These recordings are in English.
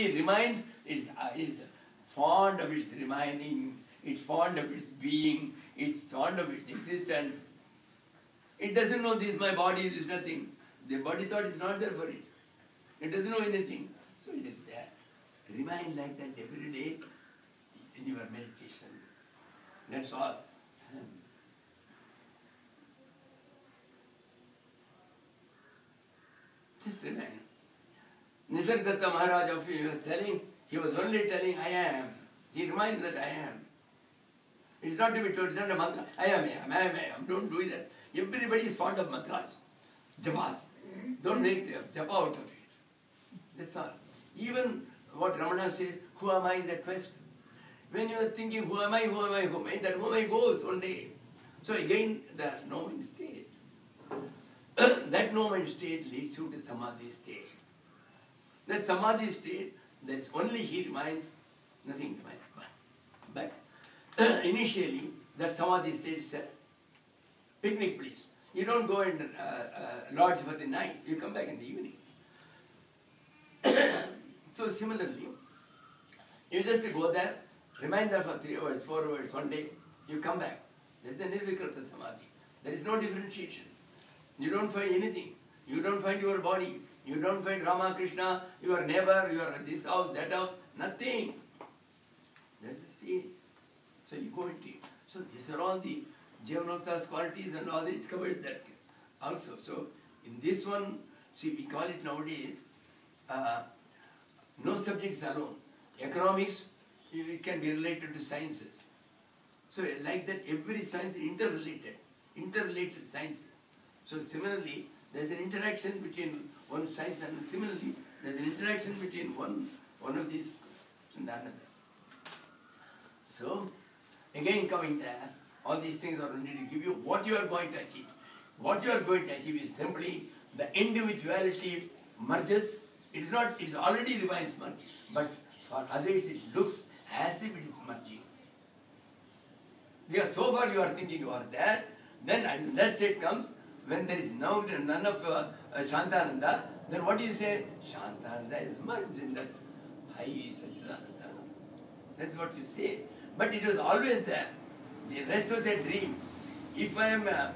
only reminds, it's fond of its remaining, it's fond of its being, it's fond of its existence. It doesn't know this, my body is nothing. The body thought is not there for it. It doesn't know anything. So it is there. So remain like that every day in your meditation. That's all. Just remain. Nisargadatta Maharaj of he was telling, he was only telling, I am. He reminds that I am. It's not to be told, it's not a mantra. I am. Don't do that. Everybody is fond of mantras, japas. Don't make japa out of it. That's all. Even what Ramana says, who am I, that question. When you are thinking, who am I, that who am I goes one day. So again, the no-mind state. That no-mind state leads you to samadhi state. That samadhi state, that's only he reminds, nothing reminds. But initially, that samadhi state is a picnic place. You don't go and lodge for the night. You come back in the evening. So similarly, you just go there, remain there for 3 hours, 4 hours, one day, you come back. That's the nirvikalpa samadhi. There is no differentiation. You don't find anything. You don't find your body. You don't find Rama, Krishna, your neighbor, your this house, that house, nothing. That's the stage. So you go into it. So these are all the Jivanmukta's qualities and all, it covers that also. So in this one, see, we call it nowadays, no subjects alone. Economics, it can be related to sciences. So like that, every science is interrelated sciences. So similarly, there is an interaction between one science and similarly, there is an interaction between one of these and another. So, again coming there, all these things are only to give you what you are going to achieve. What you are going to achieve is simply the individuality merges. It is not, it is already remains merged, but for others it looks as if it is merging. Because so far you are thinking you are there, then that state comes, when there is now none of Shantananda, then what do you say? Shantananda is merged in that high Satchidananda. That's what you say. But it was always there. The rest was a dream. If I am a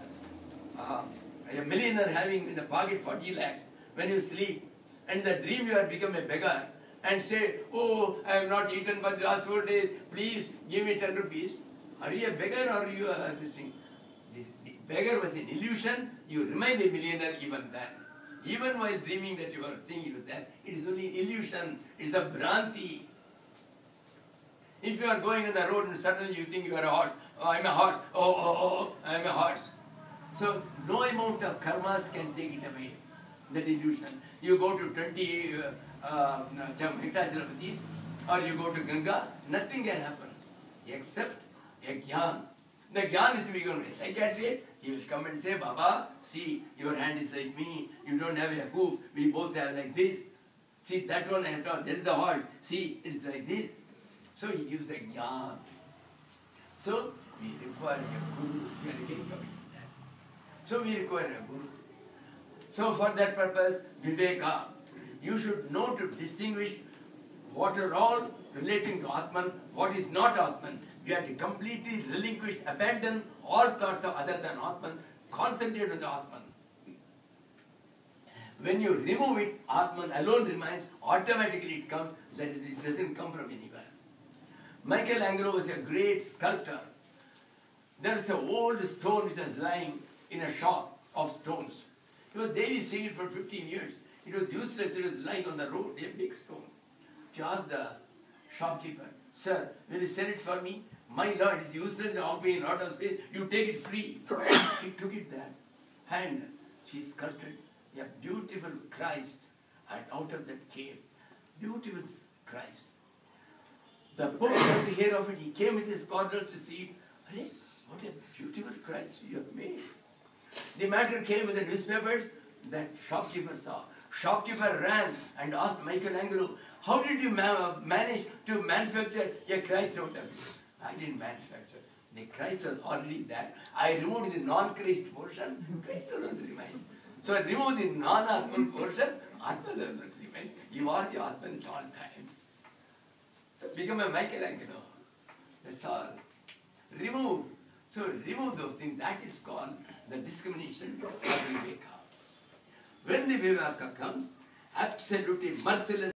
millionaire having in the pocket 40 lakhs, when you sleep, and the dream you have become a beggar, and say, oh, I have not eaten for the last 4 days, please give me 10 rupees. Are you a beggar or you are this thing? The beggar was an illusion, you remain a millionaire even then. Even while dreaming that you are thinking of that, it is only illusion, it is a Bhranti. If you are going on the road and suddenly you think you are a horse, oh, I am a horse, I am a horse. So no amount of karmas can take it away, that illusion. You go to 20 Venkatachalapatis or you go to Ganga, nothing can happen except a Gyan. The Gyan is to be given by a psychiatrist. He will come and say, Baba, see, your hand is like me, you don't have a hoof, we both have like this. See, that one I have done, that is the horse, see, it is like this. So he gives the Gyan. So we require a Guru. We are again coming to that. So we require a Guru. So for that purpose, Viveka, you should know to distinguish what are all relating to Atman, what is not Atman. We have to completely relinquish, abandon all thoughts of other than Atman, concentrate on the Atman. When you remove it, Atman alone remains, automatically it comes, that it doesn't come from anywhere. Michelangelo was a great sculptor. There is an old stone which was lying in a shop of stones. He was daily seeing it for 15 years. It was useless, it was lying on the road, a big stone. He asked the shopkeeper, sir, will you sell it for me? My lord, it is useless, I am paying a lot of space, you take it free. He took it there, and she sculpted a beautiful Christ out of that cave. Beautiful Christ. The Pope got to hear of it, he came with his cardinals to see it. Hey, what a beautiful Christ you have made. The matter came with the newspapers that shopkeeper saw. Shopkeeper ran and asked Michelangelo, how did you manage to manufacture a Christ out of it? I didn't manufacture. The Christ was already there. I removed the non-Christ portion, Christ alone remains. So I removed the non-Atman portion, Atman alone remains. You are the Atman at all times. become a Michelangelo. That's all. Remove. So remove those things. That is called the discrimination of Viveka. When the Viveka comes, absolutely merciless